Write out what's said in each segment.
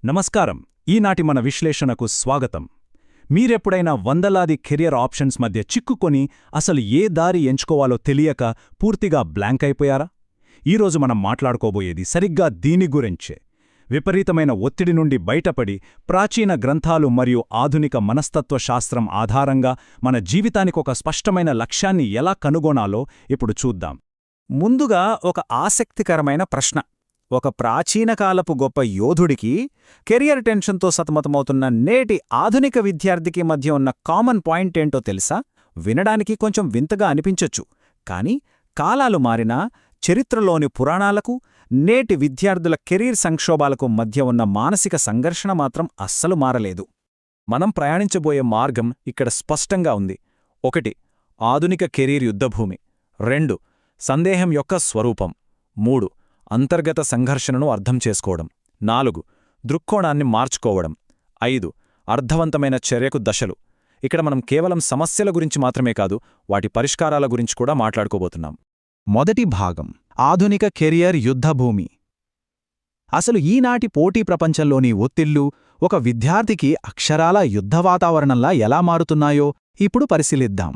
నమస్కారం. ఈనాటి మన విశ్లేషణకు స్వాగతం. మీరెప్పుడైనా వందలాది కెరియర్ ఆప్షన్స్ మధ్య చిక్కుకొని అసలు ఏ దారి ఎంచుకోవాలో తెలియక పూర్తిగా బ్లాంక్ అయిపోయారా? ఈరోజు మనం మాట్లాడుకోబోయేది సరిగ్గా దీని గురించే. విపరీతమైన ఒత్తిడి నుండి బయటపడి ప్రాచీన గ్రంథాలు మరియు ఆధునిక మనస్తత్వ శాస్త్రం ఆధారంగా మన జీవితానికొక స్పష్టమైన లక్ష్యాన్ని ఎలా కనుగొనాలో ఇప్పుడు చూద్దాం. ముందుగా ఒక ఆసక్తికరమైన ప్రశ్న. ఒక ప్రాచీనకాలపు గొప్ప యోధుడికి, కెరియర్ టెన్షన్తో సతమతమవుతున్న నేటి ఆధునిక విద్యార్థికి మధ్య ఉన్న కామన్ పాయింట్ ఏంటో తెలుసా? వినడానికి కొంచెం వింతగా అనిపించొచ్చు, కానీ కాలాలు మారినా చరిత్రలోని పురాణాలకు, నేటి విద్యార్థుల కెరీర్ సంక్షోభాలకు మధ్య ఉన్న మానసిక సంఘర్షణ మాత్రం అస్సలు మారలేదు. మనం ప్రయాణించబోయే మార్గం ఇక్కడ స్పష్టంగా ఉంది. 1. ఆధునిక కెరీర్ యుద్ధభూమి. 2. సందేహం యొక్క స్వరూపం. 3. అంతర్గత సంఘర్షణను అర్థం చేసుకోవడం. 4. దృక్కోణాన్ని మార్చుకోవడం. 5. అర్థవంతమైన చర్యకు దశలు. ఇక్కడ మనం కేవలం సమస్యల గురించి మాత్రమే కాదు, వాటి పరిష్కారాల గురించి కూడా మాట్లాడుకోబోతున్నాం. మొదటి భాగం: ఆధునిక కెరియర్ యుద్ధభూమి. అసలు ఈనాటి పోటీ ప్రపంచంలోని ఒత్తిళ్లు ఒక విద్యార్థికి అక్షరాల యుద్ధ వాతావరణంలా ఎలా మారుతున్నాయో ఇప్పుడు పరిశీలిద్దాం.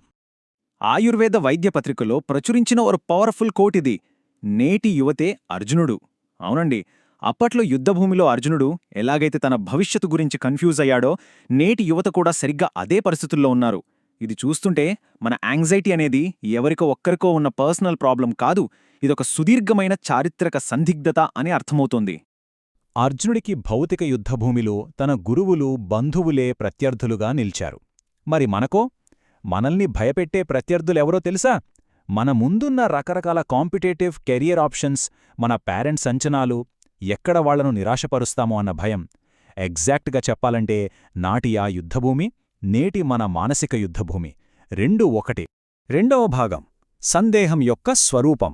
ఆయుర్వేద వైద్య పత్రికలో ప్రచురించిన ఒక పవర్ఫుల్ కోటిది: నేటి యువతే అర్జునుడు. అవునండి, అప్పట్లో యుద్ధభూమిలో అర్జునుడు ఎలాగైతే తన భవిష్యత్తు గురించి కన్ఫ్యూజ్ అయ్యాడో, నేటి యువత కూడా సరిగ్గా అదే పరిస్థితుల్లో ఉన్నారు. ఇది చూస్తుంటే మన యాంగ్జైటీ అనేది ఎవరికో ఒక్కరికో ఉన్న పర్సనల్ ప్రాబ్లం కాదు, ఇదొక సుదీర్ఘమైన చారిత్రక సందిగ్ధత అని అర్థమవుతోంది. అర్జునుడికి భౌతిక యుద్ధభూమిలో తన గురువులు, బంధువులే ప్రత్యర్థులుగా నిలిచారు. మరి మనకో? మనల్ని భయపెట్టే ప్రత్యర్థులెవరో తెలుసా? మన ముందున్న రకరకాల కాంపిటేటివ్ కెరియర్ ఆప్షన్స్, మన పేరెంట్స్ అంచనాలు, ఎక్కడ వాళ్లను నిరాశపరుస్తామో అన్న భయం. ఎగ్జాక్ట్గా చెప్పాలంటే నాటి ఆ యుద్ధభూమి, నేటి మన మానసిక యుద్ధభూమి రెండూ ఒకటే. రెండవ భాగం: సందేహం యొక్క స్వరూపం.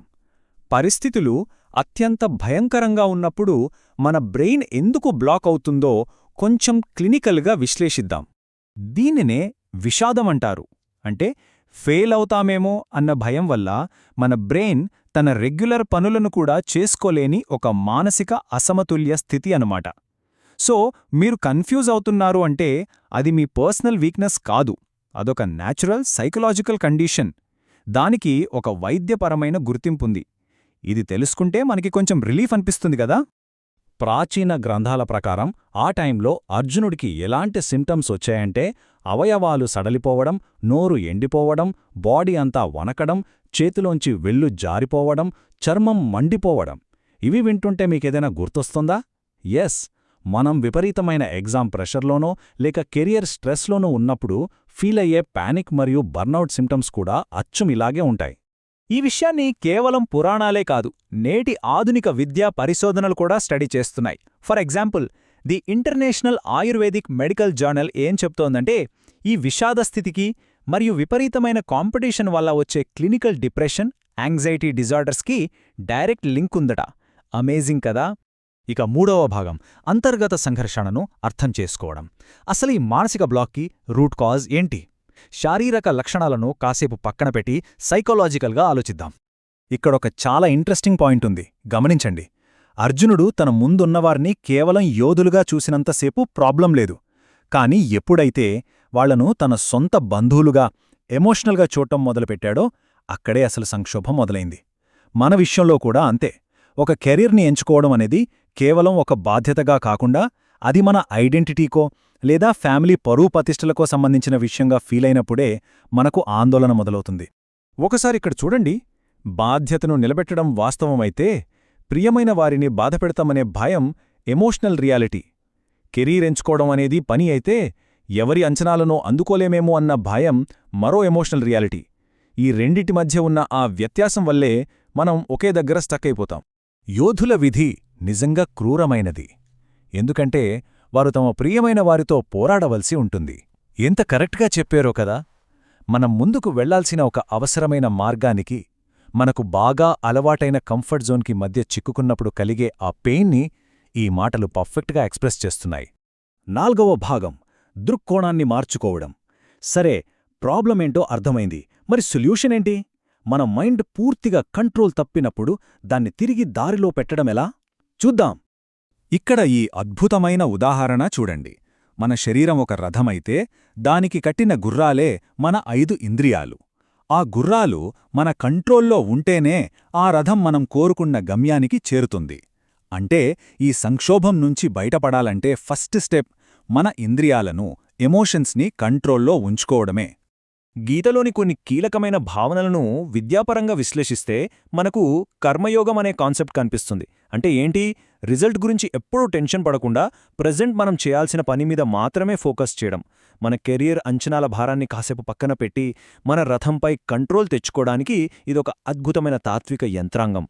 పరిస్థితులు అత్యంత భయంకరంగా ఉన్నప్పుడు మన బ్రెయిన్ ఎందుకు బ్లాక్ అవుతుందో కొంచెం క్లినికల్గా విశ్లేషిద్దాం. దీనినే విషాదమంటారు. అంటే ఫెయిల్ అవుతామేమో అన్న భయం వల్ల మన బ్రెయిన్ తన రెగ్యులర్ పనులను కూడా చేసుకోలేని ఒక మానసిక అసమతుల్య స్థితి అన్నమాట. సో మీరు కన్ఫ్యూజ్ అవుతున్నారు అంటే అది మీ పర్సనల్ వీక్నెస్ కాదు, అదొక న్యాచురల్ సైకలాజికల్ కండిషన్. దానికి ఒక వైద్యపరమైన గుర్తింపుంది. ఇది తెలుసుకుంటే మనకి కొంచెం రిలీఫ్ అనిపిస్తుంది కదా. ప్రాచీన గ్రంథాల ప్రకారం ఆ టైంలో అర్జునుడికి ఎలాంటి సింప్టమ్స్ వచ్చాయంటే అవయవాలు సడలిపోవడం, నోరు ఎండిపోవడం, బాడీ అంతా వనకడం, చేతిలోంచి వెళ్ళు జారిపోవడం, చర్మం మండిపోవడం. ఇవి వింటుంటే మీకేదైనా గుర్తొస్తుందా? ఎస్, మనం విపరీతమైన ఎగ్జామ్ ప్రెషర్లోనో లేక కెరియర్ స్ట్రెస్లోనో ఉన్నప్పుడు ఫీల్ అయ్యే పానిక్ మరియు బర్నౌట్ సింప్టమ్స్ కూడా అచ్చం ఇలాగే ఉంటాయి. ఈ విషయాన్ని కేవలం పురాణాలే కాదు, నేటి ఆధునిక విద్యా పరిశోధనలు కూడా స్టడీ చేస్తున్నాయి. For example, the international Ayurvedic medical journal ఏం చెప్తోందంటే, ఈ విషాదస్థితికి మరియు విపరీతమైన కాంపిటీషన్ వల్ల వచ్చే క్లినికల్ డిప్రెషన్, యాంగ్జైటీ డిజార్డర్స్కి డైరెక్ట్ లింక్ ఉందట. అమేజింగ్ కదా. ఇక మూడవ భాగం: అంతర్గత సంఘర్షణను అర్థం చేసుకోవడం. అసలు ఈ మానసిక బ్లాక్కి రూట్ కాజ్ ఏంటి? శారీరక లక్షణాలను కాసేపు పక్కన పెట్టి సైకలాజికల్గా ఆలోచిద్దాం. ఇక్కడొక చాలా ఇంట్రెస్టింగ్ పాయింట్ ఉంది, గమనించండి. అర్జునుడు తన ముందున్నవారిని కేవలం యోధులుగా చూసినంతసేపు ప్రాబ్లం లేదు. కాని ఎప్పుడైతే వాళ్లను తన సొంత బంధువులుగా, ఎమోషనల్గా చూడటం మొదలుపెట్టాడో అక్కడే అసలు సంక్షోభం మొదలైంది. మన విషయంలో కూడా అంతే. ఒక కెరీర్ని ఎంచుకోవడం అనేది కేవలం ఒక బాధ్యతగా కాకుండా, అది మన ఐడెంటిటీకో లేదా ఫ్యామిలీ పరువు ప్రతిష్టలకో సంబంధించిన విషయంగా ఫీలైనప్పుడే మనకు ఆందోళన మొదలవుతుంది. ఒకసారి ఇక్కడ చూడండి. బాధ్యతను నిలబెట్టడం వాస్తవమైతే, ప్రియమైన వారిని బాధపెడతామనే భయం ఎమోషనల్ రియాలిటీ. కెరీర్ ఎంచుకోవడం అనేది పని అయితే, ఎవరి అంచనాలను అందుకోలేమేమో అన్న భయం మరో ఎమోషనల్ రియాలిటీ. ఈ రెండిటి మధ్య ఉన్న ఆ వ్యత్యాసం వల్లే మనం ఒకే దగ్గర స్టక్ అయిపోతాం. యోధుల విధి నిజంగా క్రూరమైనది. ఎందుకంటే వారు తమ ప్రియమైన వారితో పోరాడవలసి ఉంటుంది. ఎంత కరెక్ట్గా చెప్పారో కదా. మనం ముందుకు వెళ్లాల్సిన ఒక అవసరమైన మార్గానికి, మనకు బాగా అలవాటైన కంఫర్ట్ జోన్కి మధ్య చిక్కుకున్నప్పుడు కలిగే ఆ పెయిన్ని ఈ మాటలు పర్ఫెక్ట్గా ఎక్స్ప్రెస్ చేస్తున్నాయి. నాల్గవ భాగం: దృక్కోణాన్ని మార్చుకోవడం. సరే, ప్రాబ్లమేంటో అర్థమైంది, మరి సొల్యూషన్ ఏంటి? మన మైండ్ పూర్తిగా కంట్రోల్ తప్పినప్పుడు దాన్ని తిరిగి దారిలో పెట్టడమెలా? చూద్దాం. ఇక్కడ ఈ అద్భుతమైన ఉదాహరణ చూడండి. మన శరీరం ఒక రథమైతే దానికి కట్టిన గుర్రాలే మన 5 ఇంద్రియాలు. ఆ గుర్రాలు మన కంట్రోల్లో ఉంటేనే ఆ రథం మనం కోరుకున్న గమ్యానికి చేరుతుంది. అంటే ఈ సంక్షోభం నుంచి బయటపడాలంటే ఫస్ట్ స్టెప్ మన ఇంద్రియాలను, ఎమోషన్స్ని కంట్రోల్లో ఉంచుకోవడమే. గీతలోని కొన్ని కీలకమైన భావనలను విద్యాపరంగా విశ్లేషిస్తే మనకు కర్మయోగం అనే కాన్సెప్ట్ కనిపిస్తుంది. అంటే ఏంటి? రిజల్ట్ గురించి ఎప్పుడూ టెన్షన్ పడకుండా ప్రెజెంట్ మనం చేయాల్సిన పని మీద మాత్రమే ఫోకస్ చేయడం. మన కెరియర్ అంచనాల భారాన్ని కాసేపు పక్కన పెట్టి మన రథంపై కంట్రోల్ తెచ్చుకోవడానికి ఇదొక అద్భుతమైన తాత్విక యంత్రాంగం.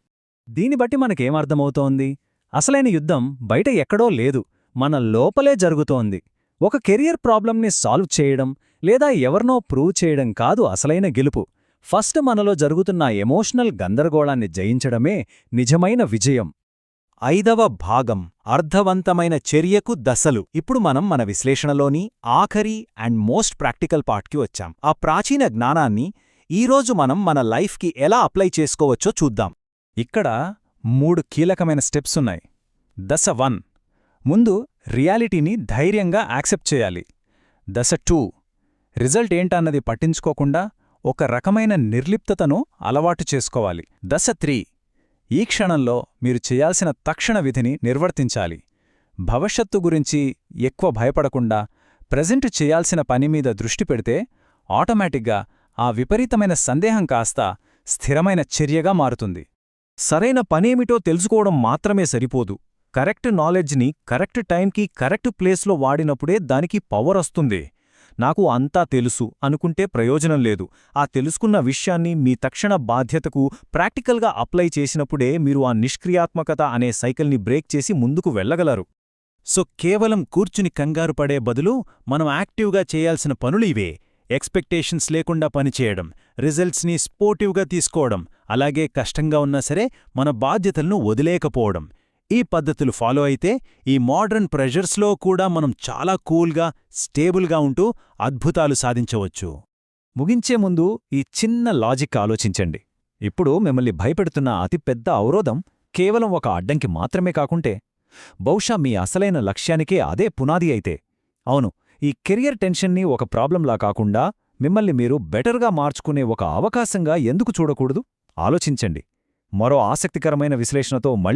దీన్ని బట్టి మనకేమర్థమవుతోంది? అసలైన యుద్ధం బయట ఎక్కడో లేదు, మన లోపలే జరుగుతోంది. ఒక కెరియర్ ప్రాబ్లంని సాల్వ్ చేయడం లేదా ఎవరినో ప్రూవ్ చేయడం కాదు అసలైన గెలుపు. ఫస్ట్ మనలో జరుగుతున్న ఎమోషనల్ గందరగోళాన్ని జయించడమే నిజమైన విజయం. 5వ భాగం అర్థవంతమైన చర్యకు దశలు. ఇప్పుడు మనం మన విశ్లేషణలోని ఆఖరి అండ్ మోస్ట్ ప్రాక్టికల్ పార్ట్కి వచ్చాం. ఆ ప్రాచీన జ్ఞానాన్ని ఈరోజు మనం మన లైఫ్కి ఎలా అప్లై చేసుకోవచ్చో చూద్దాం. ఇక్కడ 3 కీలకమైన స్టెప్స్ ఉన్నాయి. దశ 1, ముందు రియాలిటీని ధైర్యంగా యాక్సెప్ట్ చేయాలి. దశ 2, రిజల్ట్ ఏంటన్నది పట్టించుకోకుండా ఒక రకమైన నిర్లిప్తతను అలవాటు చేసుకోవాలి. దశ 3, ఈ క్షణంలో మీరు చేయాల్సిన తక్షణ విధిని నిర్వర్తించాలి. భవిష్యత్తు గురించి ఎక్కువ భయపడకుండా ప్రెజెంట్ చేయాల్సిన పనిమీద దృష్టి పెడితే ఆటోమేటిక్గా ఆ విపరీతమైన సందేహం కాస్త స్థిరమైన చర్యగా మారుతుంది. సరైన పనేమిటో తెలుసుకోవడం మాత్రమే సరిపోదు. కరెక్ట్ నాలెడ్జ్ని కరెక్ట్ టైంకి కరెక్ట్ ప్లేస్లో వాడినప్పుడే దానికి పవర్ వస్తుంది. నాకు అంతా తెలుసు అనుకుంటే ప్రయోజనం లేదు. ఆ తెలుసుకున్న విషయాన్ని మీ తక్షణ బాధ్యతకు ప్రాక్టికల్గా అప్లై చేసినప్పుడే మీరు ఆ నిష్క్రియాత్మకత అనే సైకిల్ని బ్రేక్ చేసి ముందుకు వెళ్ళగలరు. సో కేవలం కూర్చుని కంగారు పడే బదులు మనం యాక్టివ్గా చేయాల్సిన పనులు ఇవే. ఎక్స్పెక్టేషన్స్ లేకుండా పనిచేయడం, రిజల్ట్స్ని స్పోర్టివ్గా తీసుకోవడం, అలాగే కష్టంగా ఉన్నా సరే మన బాధ్యతలను వదిలేకపోవడం. ఈ పద్ధతులు ఫాలో అయితే ఈ మోడర్న్ ప్రెషర్స్లో కూడా మనం చాలా కూల్గా, స్టేబుల్గా ఉంటూ అద్భుతాలు సాధించవచ్చు. ముగించే ముందు ఈ చిన్న లాజిక్ ఆలోచించండి. ఇప్పుడు మిమ్మల్ని భయపెడుతున్న అతిపెద్ద అవరోధం కేవలం ఒక అడ్డంకి మాత్రమే కాకుంటే, బహుశా మీ అసలైన లక్ష్యానికే అదే పునాది అయితే. అవును, ఈ కెరియర్ టెన్షన్ని ఒక ప్రాబ్లంలా కాకుండా మిమ్మల్ని మీరు బెటర్గా మార్చుకునే ఒక అవకాశంగా ఎందుకు చూడకూడదు? ఆలోచించండి. మరో ఆసక్తికరమైన విశ్లేషణతో మళ్ళీ